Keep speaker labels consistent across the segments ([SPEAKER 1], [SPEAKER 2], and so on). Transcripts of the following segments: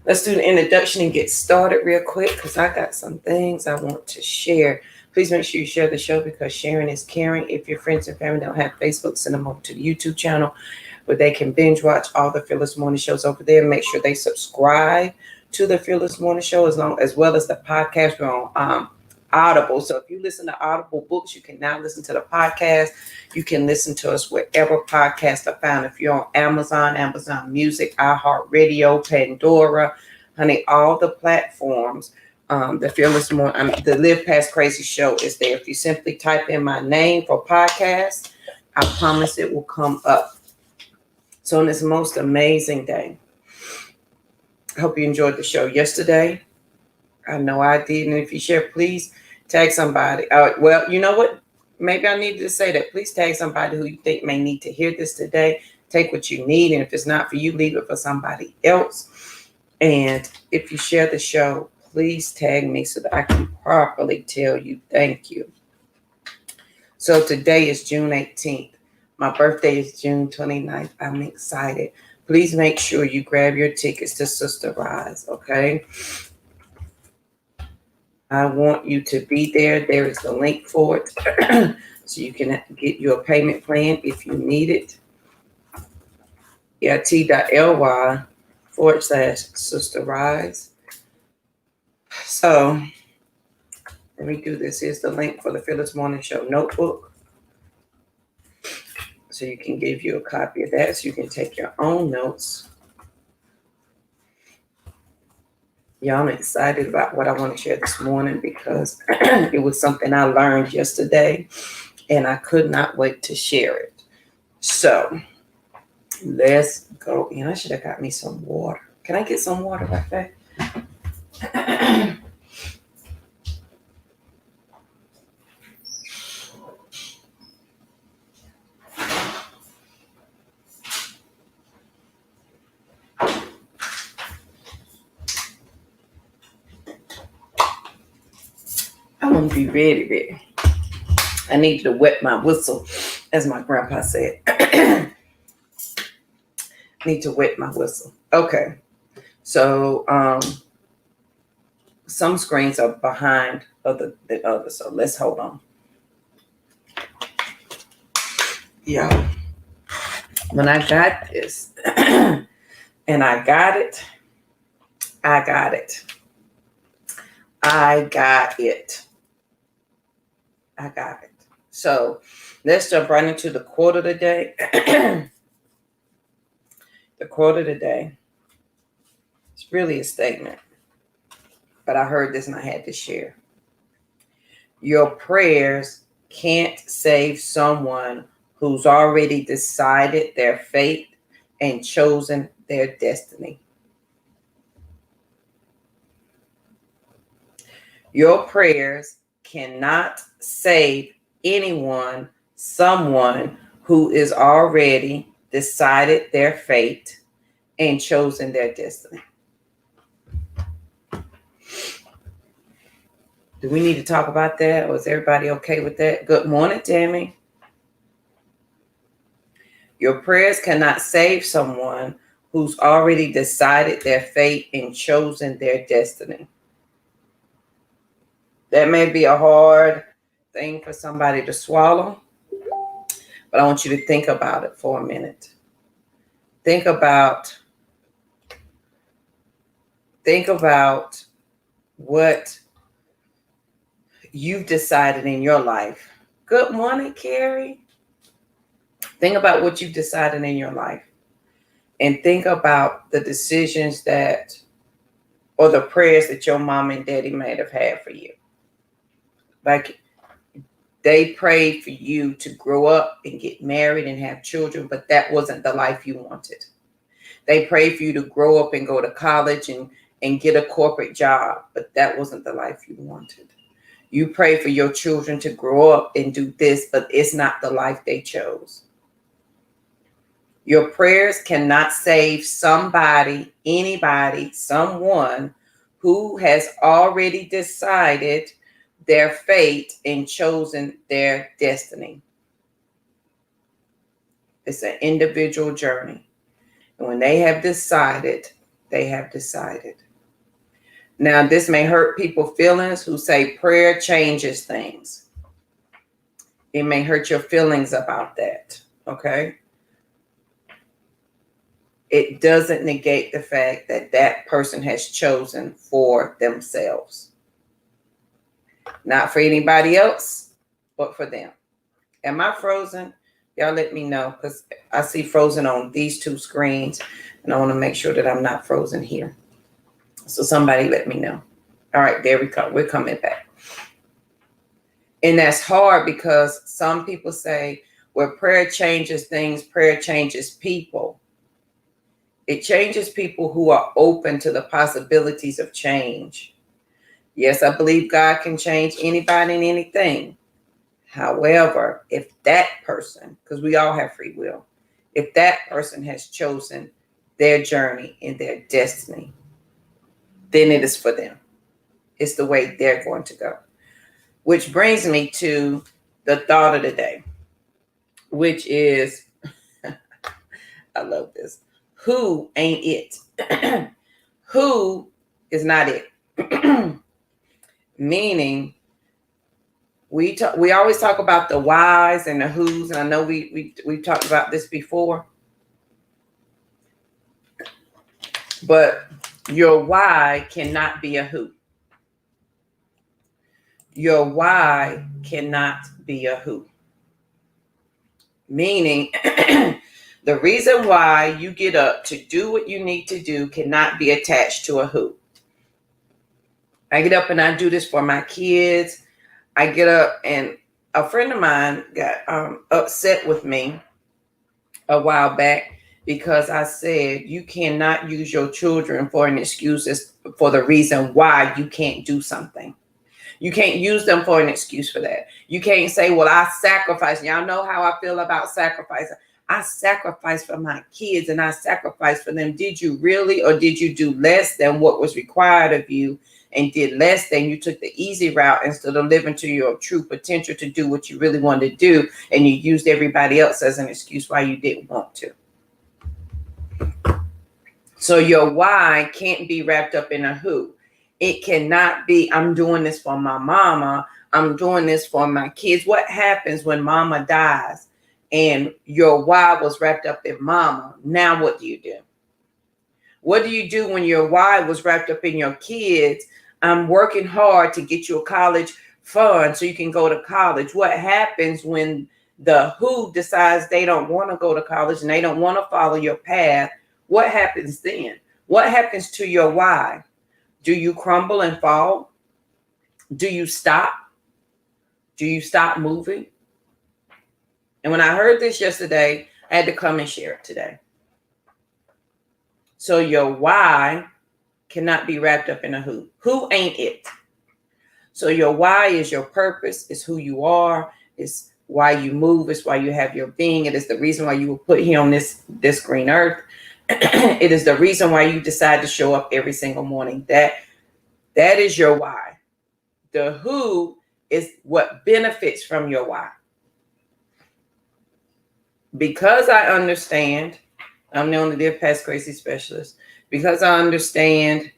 [SPEAKER 1] Let's do the introduction and get started real quick because I got some things I want to share. Please make sure you share the show because sharing is caring. If your friends and family don't have Facebook, send them over to the YouTube channel where they can binge watch all the Fearless Morning shows over there. Make sure they subscribe to the Fearless Morning show as well as the podcast. We're on Audible. So if you listen to Audible books, you can now listen to the podcast. You can listen to us wherever podcasts are found. If you're on Amazon, Amazon Music, iHeartRadio, Pandora, honey, all the platforms. The Fearless Morning, the Live Past Crazy show is there. If you simply type in my name for podcast, I promise it will come up. So on this most amazing day, I hope you enjoyed the show yesterday. I know I did. And if you share, please tag somebody. Well, you know what? Maybe I needed to say that. Please tag somebody who you think may need to hear this today. Take what you need. And if it's not for you, leave it for somebody else. And if you share the show, please tag me so that I can properly tell you thank you. So today is June 18th. My birthday is June 29th. I'm excited. Please make sure you grab your tickets to Sister Rise, okay? I want you to be there. There is the link for it. So you can get your payment plan if you need it. Yeah, t.ly/Sister Rise. So let me do this. Here's the link for the Fearless Morning Show notebook. So you can give you a copy of that so you can take your own notes. Yeah, I'm excited about what I want to share this morning because it was something I learned yesterday and I could not wait to share it. So let's go. And I should have got me some water. Can I get some water right back? I want to be ready. I need to wet my whistle, as my grandpa said. Need to wet my whistle. Okay. So some screens are behind the other. So let's hold on. Yeah. When I got this and I got it. So let's jump right into the quote of the day. The quote of the day. It's really a statement. But I heard this and I had to share. Your prayers can't save someone who's already decided their fate and chosen their destiny. Your prayers cannot save someone who is already decided their fate and chosen their destiny. Do we need to talk about that, or is everybody okay with that? Good morning, Tammy. Your prayers cannot save someone who's already decided their fate and chosen their destiny. That may be a hard thing for somebody to swallow, but I want you to think about it for a minute. Think about what you've decided in your life. Good morning, Carrie. Think about what you've decided in your life. And think about the decisions or the prayers that your mom and daddy might have had for you. Like they prayed for you to grow up and get married and have children, but that wasn't the life you wanted. They prayed for you to grow up and go to college and get a corporate job, but that wasn't the life you wanted. You pray for your children to grow up and do this, but it's not the life they chose. Your prayers cannot save somebody, anybody, someone who has already decided their fate and chosen their destiny. It's an individual journey. And when they have decided they have decided. Now, this may hurt people's feelings who say prayer changes things. It may hurt your feelings about that, okay? It doesn't negate the fact that that person has chosen for themselves. Not for anybody else, but for them. Am I frozen? Y'all let me know, because I see frozen on these two screens, and I want to make sure that I'm not frozen here. So somebody let me know. All right, there we go. We're coming back. And that's hard because some people say, well, prayer changes things, prayer changes people. It changes people who are open to the possibilities of change. Yes, I believe God can change anybody and anything. However, if that person, because we all have free will, if that person has chosen their journey and their destiny, then it is for them. It's the way they're going to go. Which brings me to the thought of the day, which is, I love this. Who ain't it? Who is not it? Meaning, we always talk about the whys and the whos, and I know we've talked about this before. But your why cannot be a who. Your why cannot be a who. Meaning, the reason why you get up to do what you need to do cannot be attached to a who. I get up and I do this for my kids. I get up, and a friend of mine got upset with me a while back because I said you cannot use your children for an excuse for the reason why you can't do something. You can't use them for an excuse for that. You can't say, well, I sacrifice. Y'all know how I feel about sacrificing. I sacrificed for my kids and I sacrificed for them. Did you really, or did you do less than what was required of you and did less than you took the easy route instead of living to your true potential to do what you really wanted to do, and you used everybody else as an excuse why you didn't want to? So your why can't be wrapped up in a who. It cannot be, I'm doing this for my mama. I'm doing this for my kids. What happens when mama dies and your why was wrapped up in mama? Now what do you do? What do you do when your why was wrapped up in your kids? I'm working hard to get you a college fund so you can go to college. What happens when the who decides they don't want to go to college and they don't want to follow your path? What happens then? What happens to your why? Do you crumble and fall? Do you stop? Do you stop moving? And when I heard this yesterday, I had to come and share it today. So your why cannot be wrapped up in a who. Who ain't it? So your why is your purpose, is who you are, is why you move, is why you have your being. It is the reason why you were put here on this green earth. It is the reason why you decide to show up every single morning. That is your why. The who is what benefits from your why. Because I understand, I'm known to be a past crazy specialist, because I understand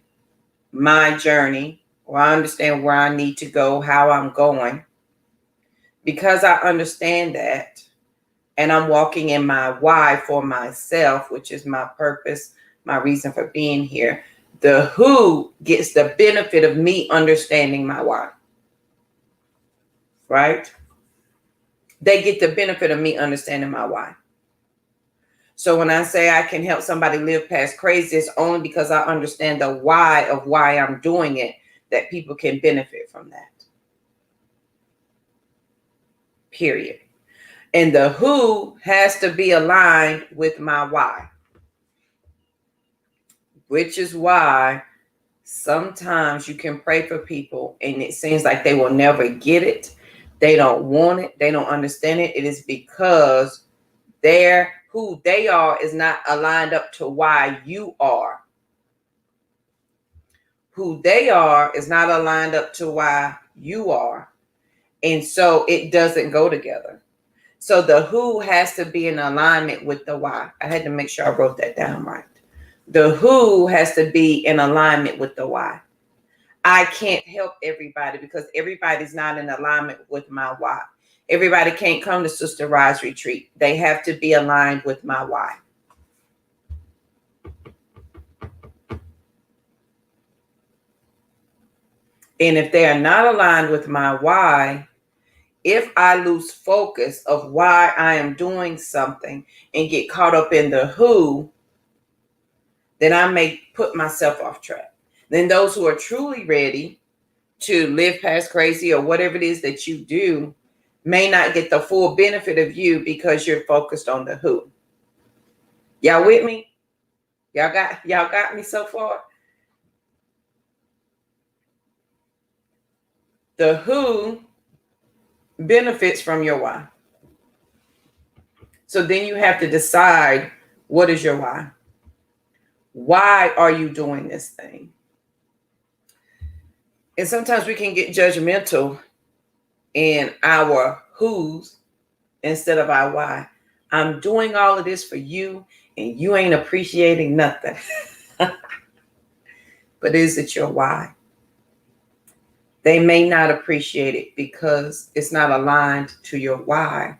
[SPEAKER 1] my journey, or I understand where I need to go, how I'm going, because I understand that, and I'm walking in my why for myself, which is my purpose, my reason for being here. The who gets the benefit of me understanding my why. Right? They get the benefit of me understanding my why. So when I say I can help somebody live past crazy, it's only because I understand the why of why I'm doing it, that people can benefit from that. Period. And the who has to be aligned with my why. Which is why sometimes you can pray for people and it seems like they will never get it. They don't want it. They don't understand it. It is because who they are is not aligned up to why you are. Who they are is not aligned up to why you are. And so it doesn't go together. So the who has to be in alignment with the why. I had to make sure I wrote that down right. The who has to be in alignment with the why. I can't help everybody because everybody's not in alignment with my why. Everybody can't come to Sister Rise Retreat. They have to be aligned with my why. And if they are not aligned with my why, if I lose focus of why I am doing something and get caught up in the who, then I may put myself off track. Then those who are truly ready to live past crazy or whatever it is that you do may not get the full benefit of you because you're focused on the who. Y'all with me? Y'all got me so far? The who benefits from your why. So then you have to decide, what is your why? Why are you doing this thing? And sometimes we can get judgmental in our who's instead of our why. I'm doing all of this for you and you ain't appreciating nothing. But is it your why? They may not appreciate it because it's not aligned to your why.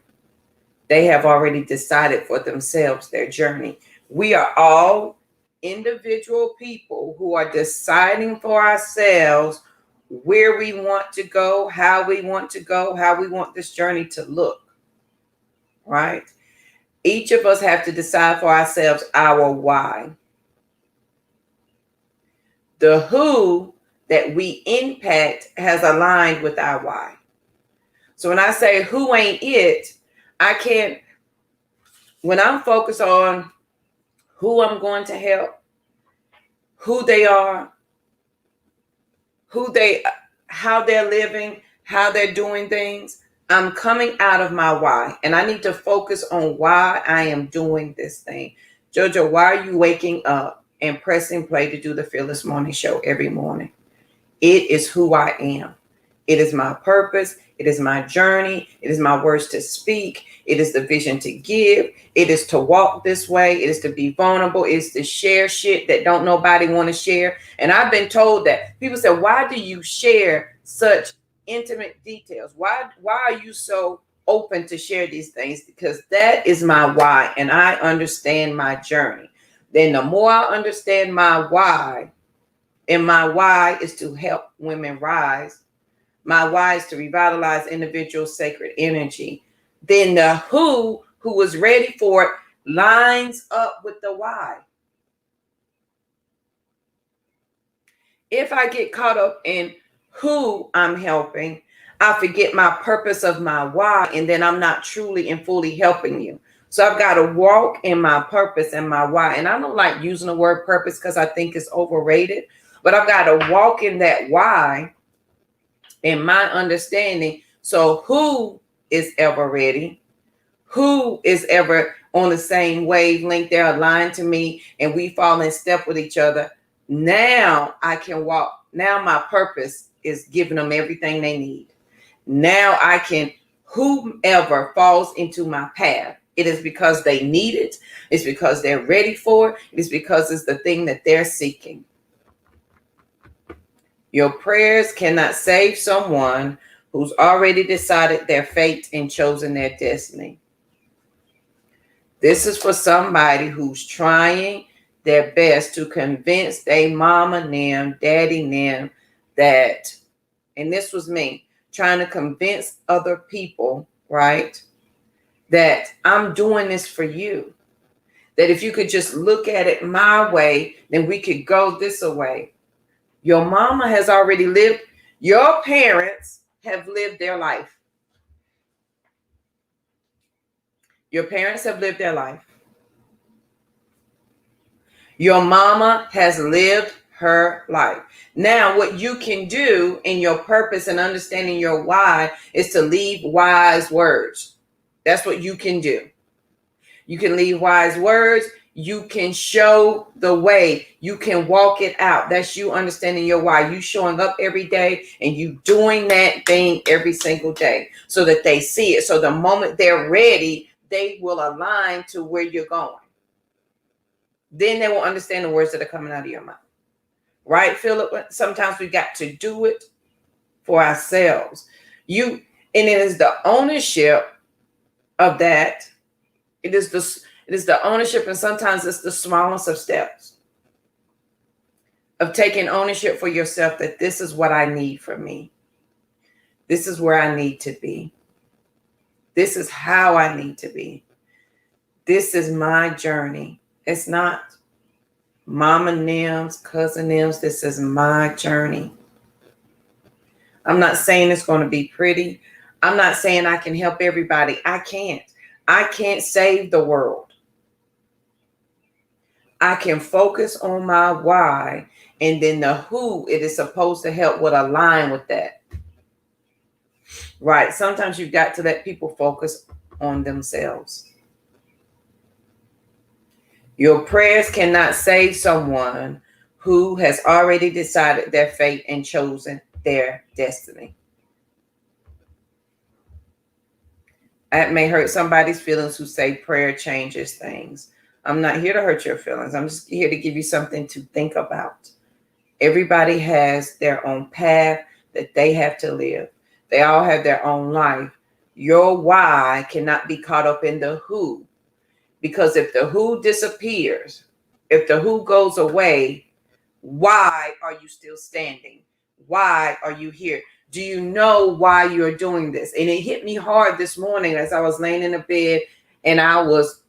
[SPEAKER 1] They have already decided for themselves their journey. We are all individual people who are deciding for ourselves where we want to go, how we want to go, how we want this journey to look, right? Each of us have to decide for ourselves our why. The who that we impact has aligned with our why. So when I say who ain't it, I can't, when I'm focused on who I'm going to help, who they are, how they're living, how they're doing things, I'm coming out of my why. And I need to focus on why I am doing this thing. Jojo, why are you waking up and pressing play to do the Fearless Morning Show every morning? It is who I am. It is my purpose. It is my journey. It is my words to speak. It is the vision to give. It is to walk this way. It is to be vulnerable. It is to share shit that don't nobody want to share. And I've been told that. People say, why do you share such intimate details? Why are you so open to share these things? Because that is my why, and I understand my journey. Then the more I understand my why, and my why is to help women rise, my why is to revitalize individual sacred energy, then the who was ready for it lines up with the why. If I get caught up in who I'm helping, I forget my purpose of my why, and then I'm not truly and fully helping you. So I've got to walk in my purpose and my why. And I don't like using the word purpose because I think it's overrated, but I've got to walk in that why in my understanding. So who is ever ready? Who is ever on the same wavelength? They're aligned to me and we fall in step with each other. Now I can walk. Now my purpose is giving them everything they need. Now I can, whomever falls into my path, it is because they need it. It's because they're ready for it. It's because it's the thing that they're seeking. Your prayers cannot save someone who's already decided their fate and chosen their destiny. This is for somebody who's trying their best to convince their mama, them, daddy, them that, and this was me, trying to convince other people, right, that I'm doing this for you. That if you could just look at it my way, then we could go this way. Your mama has already lived. Your parents have lived their life. Your parents have lived their life. Your mama has lived her life. Now, what you can do in your purpose and understanding your why is to leave wise words. That's what you can do. You can leave wise words. You can show the way. You can walk it out. That's you understanding your why. You showing up every day and you doing that thing every single day so that they see it. So the moment they're ready, they will align to where you're going. Then they will understand the words that are coming out of your mouth. Right, Philip? Sometimes we got to do it for ourselves. And it is the ownership of that. It is the ownership, and sometimes it's the smallest of steps of taking ownership for yourself, that this is what I need for me. This is where I need to be. This is how I need to be. This is my journey. It's not Mama Nim's, Cousin Nim's. This is my journey. I'm not saying it's going to be pretty. I'm not saying I can help everybody. I can't. I can't save the world. I can focus on my why, and then the who it is supposed to help will align with that. Right. Sometimes you've got to let people focus on themselves. Your prayers cannot save someone who has already decided their fate and chosen their destiny. That may hurt somebody's feelings who say prayer changes things. I'm not here to hurt your feelings. I'm just here to give you something to think about. Everybody has their own path that they have to live. They all have their own life. Your why cannot be caught up in the who. Because if the who disappears, if the who goes away, why are you still standing? Why are you here? Do you know why you're doing this? And it hit me hard this morning as I was laying in the bed and I was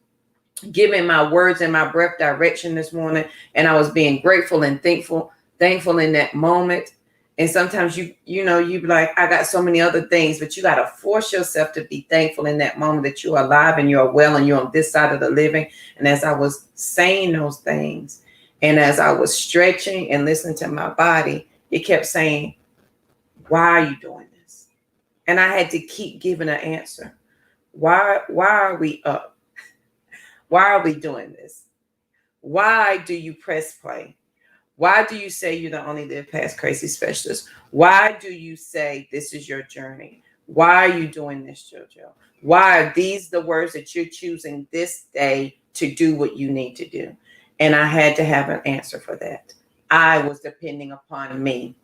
[SPEAKER 1] giving my words and my breath direction this morning. And I was being grateful and thankful in that moment. And sometimes you be like, I got so many other things, but you got to force yourself to be thankful in that moment that you're alive and you're well and you're on this side of the living. And as I was saying those things, and as I was stretching and listening to my body, it kept saying, why are you doing this? And I had to keep giving an answer. Why are we up? Why are we doing this? Why do you press play? Why do you say you don't only live past crazy specialist? Why do you say this is your journey? Why are you doing this, JoJo? Why are these the words that you're choosing this day to do what you need to do? And I had to have an answer for that. I was depending upon me.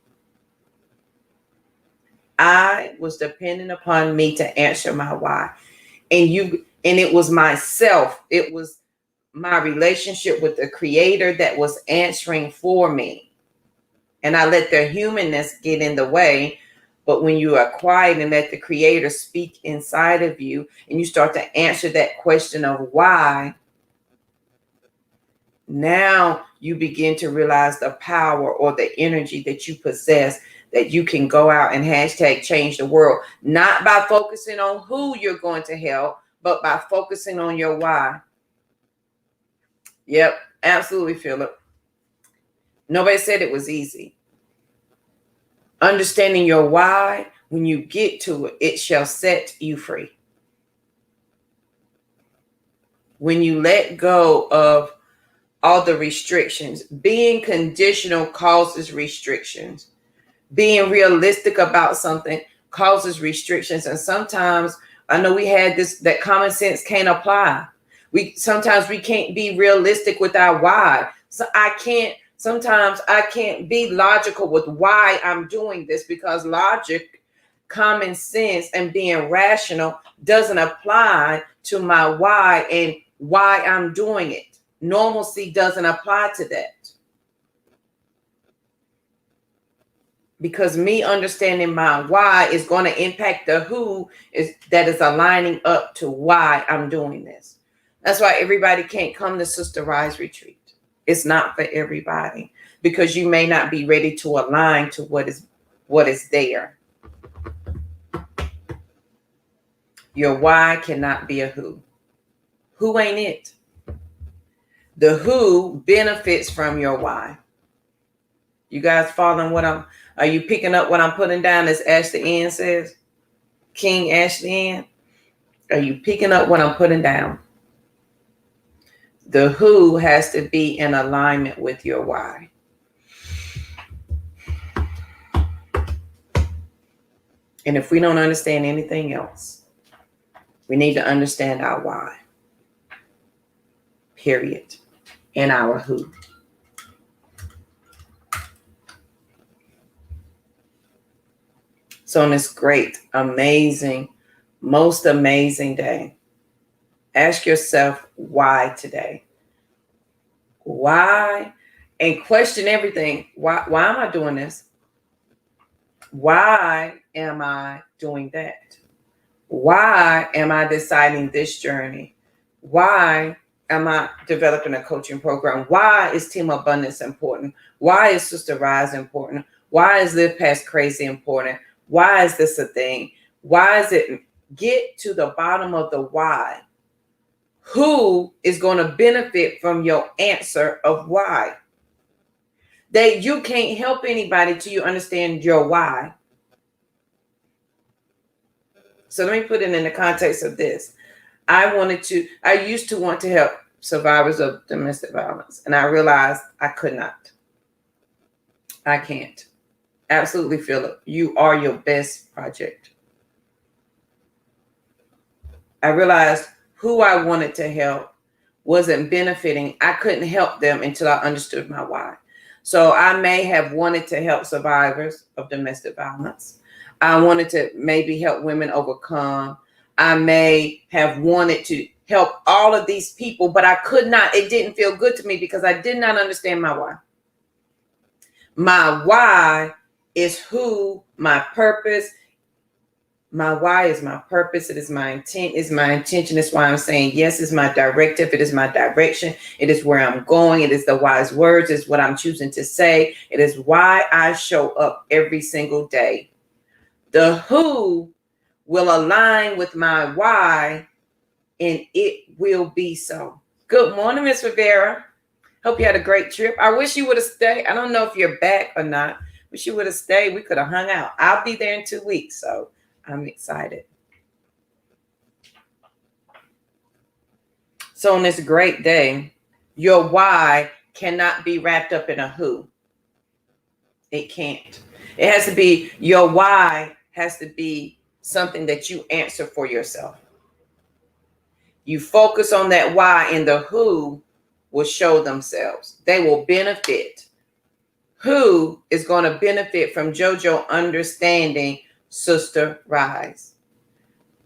[SPEAKER 1] I was depending upon me to answer my why. And it was myself. It was my relationship with the Creator that was answering for me. And I let their humanness get in the way. But when you are quiet and let the Creator speak inside of you, and you start to answer that question of why, now you begin to realize the power or the energy that you possess, that you can go out and hashtag change the world, not by focusing on who you're going to help, but by focusing on your why. Yep, absolutely, Philip. Nobody said it was easy. Understanding your why, when you get to it, it shall set you free. When you let go of all the restrictions, being conditional causes restrictions. Being realistic about something causes restrictions. And sometimes I know we had that common sense can't apply. Sometimes we can't be realistic with our why. So sometimes I can't be logical with why I'm doing this, because logic, common sense, and being rational doesn't apply to my why and why I'm doing it. Normalcy doesn't apply to that. Because me understanding my why is going to impact the who that is aligning up to why I'm doing this. That's why everybody can't come to Sister Rise Retreat. It's not for everybody, because you may not be ready to align to what is there. Your why cannot be a who. Who ain't it? The who benefits from your why. You guys following are you picking up what I'm putting down, as Ashley Ann says? King Ashley Ann? Are you picking up what I'm putting down? The who has to be in alignment with your why. And if we don't understand anything else, we need to understand our why. Period. and our who. So on this great, amazing, most amazing day, ask yourself why today. Why? And question everything. Why am I doing this? Why am I doing that? Why am I deciding this journey? Why am I developing a coaching program? Why is Team Abundance important? Why is Sister Rise important? Why is Live Past Crazy important? Why is this a thing? Why is it? Get to the bottom of the why. Who is going to benefit from your answer of why? That you can't help anybody till you understand your why. So let me put it in the context of this. I used to want to help survivors of domestic violence, and I realized I could not. I can't. Absolutely, Philip. You are your best project. I realized who I wanted to help wasn't benefiting. I couldn't help them until I understood my why. So I may have wanted to help survivors of domestic violence. I wanted to maybe help women overcome. I may have wanted to help all of these people, but I could not. It didn't feel good to me because I did not understand my why. My why is who, my purpose. My why is my purpose. It is my intent. It's my intention. It's why I'm saying yes. It's my directive. It is my direction. It is where I'm going. It is the wise words. It's what I'm choosing to say. It is why I show up every single day. The who will align with my why, and it will be so. Good morning, Miss Rivera. Hope you had a great trip. I wish you would have stayed. I don't know if you're back or not. Wish you would have stayed. We could have hung out. I'll be there in 2 weeks, so I'm excited. So on this great day, your why cannot be wrapped up in a who. It can't. It has to be, your why has to be something that you answer for yourself. You focus on that why, and the who will show themselves. They will benefit. Who is going to benefit from JoJo understanding Sister Rise?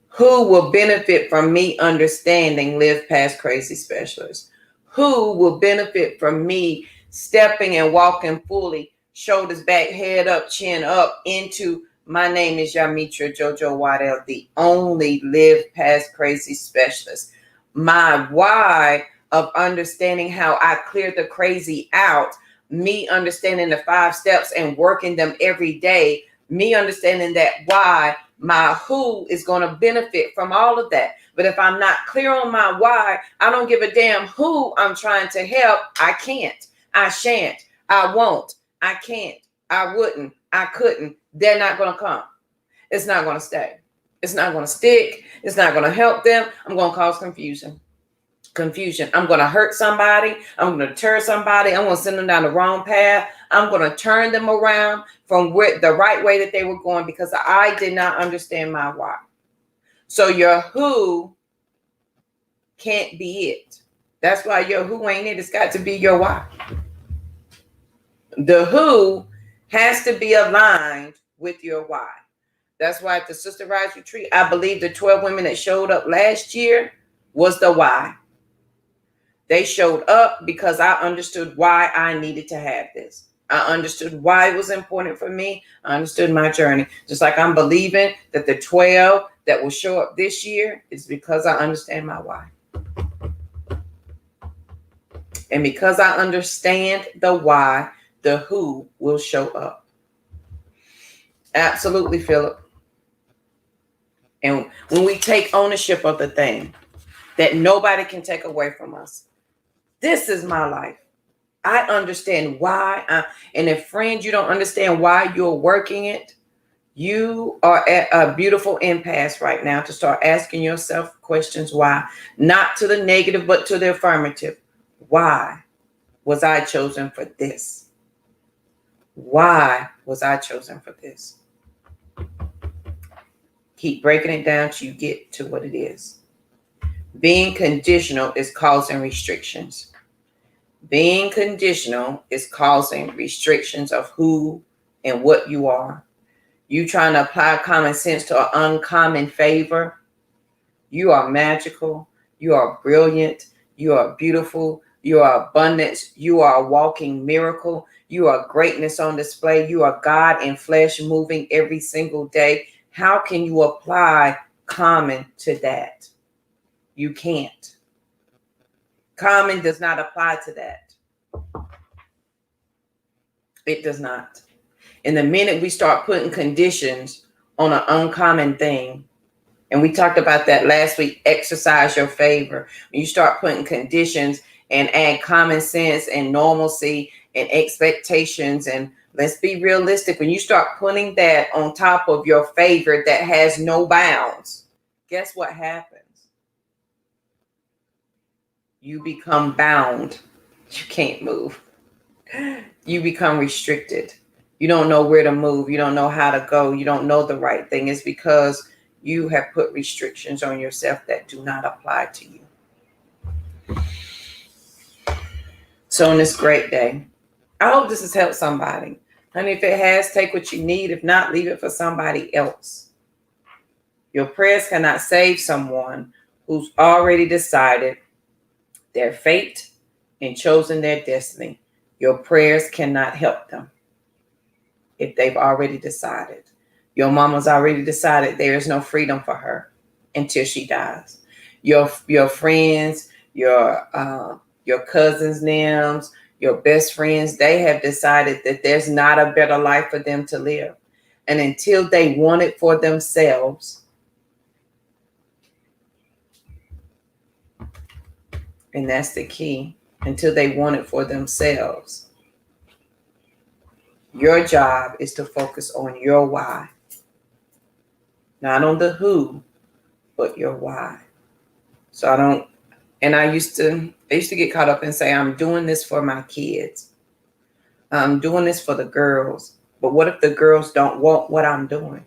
[SPEAKER 1] Who will benefit from me understanding Live Past Crazy Specialist? Who will benefit from me stepping and walking fully, shoulders back, head up, chin up, into my name is Yamitra JoJo Waddell, the only Live Past Crazy Specialist. My why of understanding how I clear the crazy out, me understanding the 5 steps and working them every day, me understanding that why, my who is going to benefit from all of that. But if I'm not clear on my why, I don't give a damn who I'm trying to help. I can't. I shan't. I won't. I can't. I wouldn't. I couldn't. They're not going to come. It's not going to stay. It's not going to stick. It's not going to help them. I'm going to cause confusion. I'm going to hurt somebody. I'm going to deter somebody. I'm going to send them down the wrong path. I'm going to turn them around from the right way that they were going because I did not understand my why. So your who can't be it. That's why your who ain't it. It's got to be your why. The who has to be aligned with your why. That's why at the Sister Rise Retreat, I believe the 12 women that showed up last year was the why. They showed up because I understood why I needed to have this. I understood why it was important for me. I understood my journey. Just like I'm believing that the 12 that will show up this year is because I understand my why. And because I understand the why, the who will show up. Absolutely, Philip. And when we take ownership of the thing that nobody can take away from us, this is my life. I understand why. And if, friend, you don't understand why you're working it, you are at a beautiful impasse right now to start asking yourself questions why. Not to the negative, but to the affirmative. Why was I chosen for this? Why was I chosen for this? Keep breaking it down till you get to what it is. Being conditional is causing restrictions. Being conditional is causing restrictions of who and what you are. You trying to apply common sense to an uncommon favor. You are magical. You are brilliant. You are beautiful. You are abundance. You are a walking miracle. You are greatness on display. You are God in flesh moving every single day. How can you apply common to that? You can't. Common does not apply to that. It does not. And the minute we start putting conditions on an uncommon thing, and we talked about that last week, exercise your favor. When you start putting conditions and add common sense and normalcy and expectations, and let's be realistic, when you start putting that on top of your favor that has no bounds, guess what happens? You become bound. You can't move. You become restricted. You don't know where to move. You don't know how to go. You don't know the right thing. It's because you have put restrictions on yourself that do not apply to you. So on this great day, I hope this has helped somebody. And if it has, take what you need. If not, leave it for somebody else. Your prayers cannot save someone who's already decided their fate and chosen their destiny. Your prayers cannot help them if they've already decided. Your mama's already decided there is no freedom for her until she dies. Your friends, your cousins' names, your best friends, they have decided that there's not a better life for them to live. And until they want it for themselves, and that's the key, until they want it for themselves, your job is to focus on your why. Not on the who, but your why. So I used to get caught up and say, I'm doing this for my kids. I'm doing this for the girls. But what if the girls don't want what I'm doing?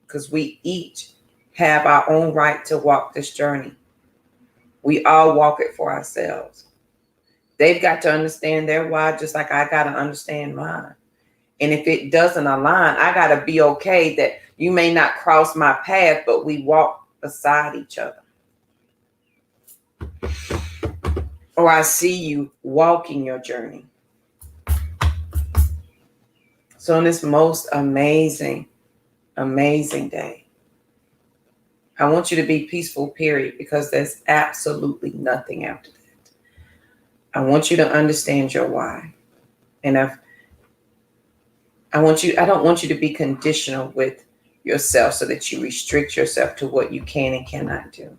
[SPEAKER 1] Because we each have our own right to walk this journey. We all walk it for ourselves. They've got to understand their why, just like I got to understand mine. And if it doesn't align, I got to be okay that you may not cross my path, but we walk beside each other. Or I see you walking your journey. So on this most amazing, amazing day, I want you to be peaceful, period, because there's absolutely nothing after that. I want you to understand your why. And I don't want you to be conditional with yourself so that you restrict yourself to what you can and cannot do.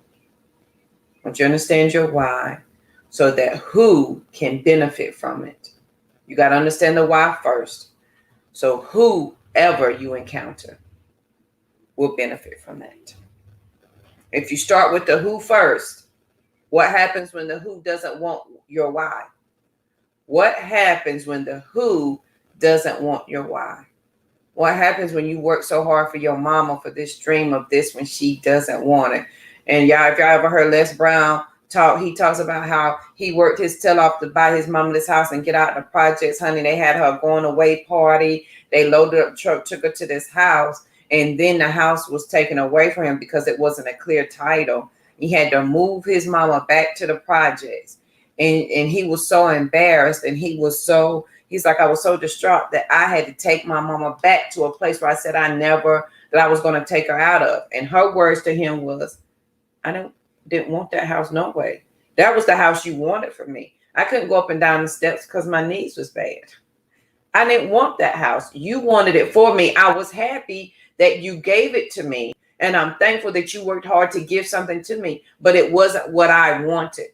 [SPEAKER 1] I want you to understand your why so that who can benefit from it. You got to understand the why first. So whoever you encounter will benefit from that. If you start with the who first, what happens when the who doesn't want your why? What happens when the who doesn't want your why? What happens when you work so hard for your mama for this dream of this when she doesn't want it? And y'all, if y'all ever heard Les Brown talk, he talks about how he worked his tail off to buy his mama this house and get out the projects. Honey, they had her going away party. They loaded up the truck, took her to this house. And then the house was taken away from him because it wasn't a clear title. He had to move his mama back to the projects. And he was so embarrassed, and he's like, I was so distraught that I had to take my mama back to a place where I said that I was going to take her out of. And her words to him was, I didn't want that house no way. That was the house you wanted for me. I couldn't go up and down the steps because my knees was bad. I didn't want that house. You wanted it for me. I was happy that you gave it to me. And I'm thankful that you worked hard to give something to me, but it wasn't what I wanted.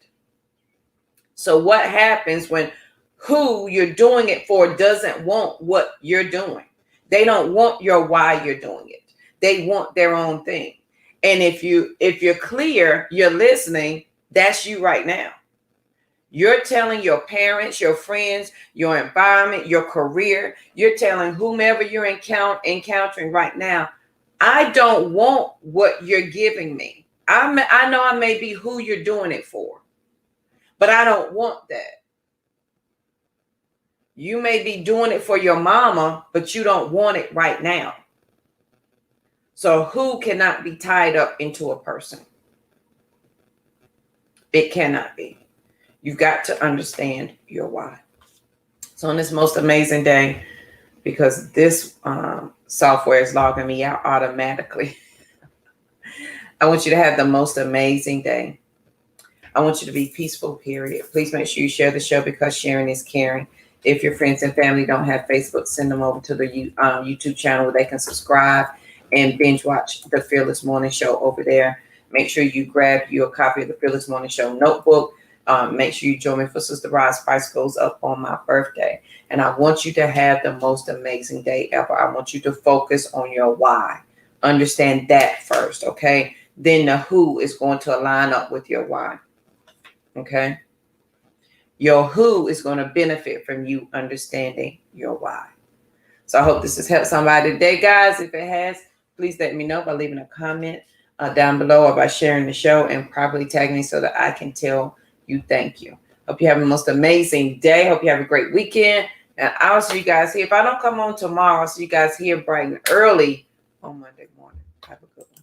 [SPEAKER 1] So what happens when who you're doing it for doesn't want what you're doing? They don't want your why you're doing it. They want their own thing. And if you're clear, you're listening, that's you right now. You're telling your parents, your friends, your environment, your career, you're telling whomever you're encountering right now, I don't want what you're giving me. I know I may be who you're doing it for, but I don't want that. You may be doing it for your mama, but you don't want it right now. So who cannot be tied up into a person? It cannot be. You've got to understand your why. So on this most amazing day, because this software is logging me out automatically, I want you to have the most amazing day. I want you to be peaceful, period. Please make sure you share the show because sharing is caring. If your friends and family don't have Facebook, send them over to the YouTube channel where they can subscribe and binge watch the Fearless Morning Show over there. Make sure you grab you a copy of the Fearless Morning Show notebook. Make sure you join me for Sister Rod's Price Goes Up on my birthday. And I want you to have the most amazing day ever. I want you to focus on your why. Understand that first, okay? Then the who is going to align up with your why, okay? Your who is going to benefit from you understanding your why. So I hope this has helped somebody today, guys. If it has, please let me know by leaving a comment down below or by sharing the show and probably tag me so that I can tell you thank you. Hope you have the most amazing day. Hope you have a great weekend. And I'll see you guys here. If I don't come on tomorrow, I'll see you guys here bright and early on Monday morning. Have a good one.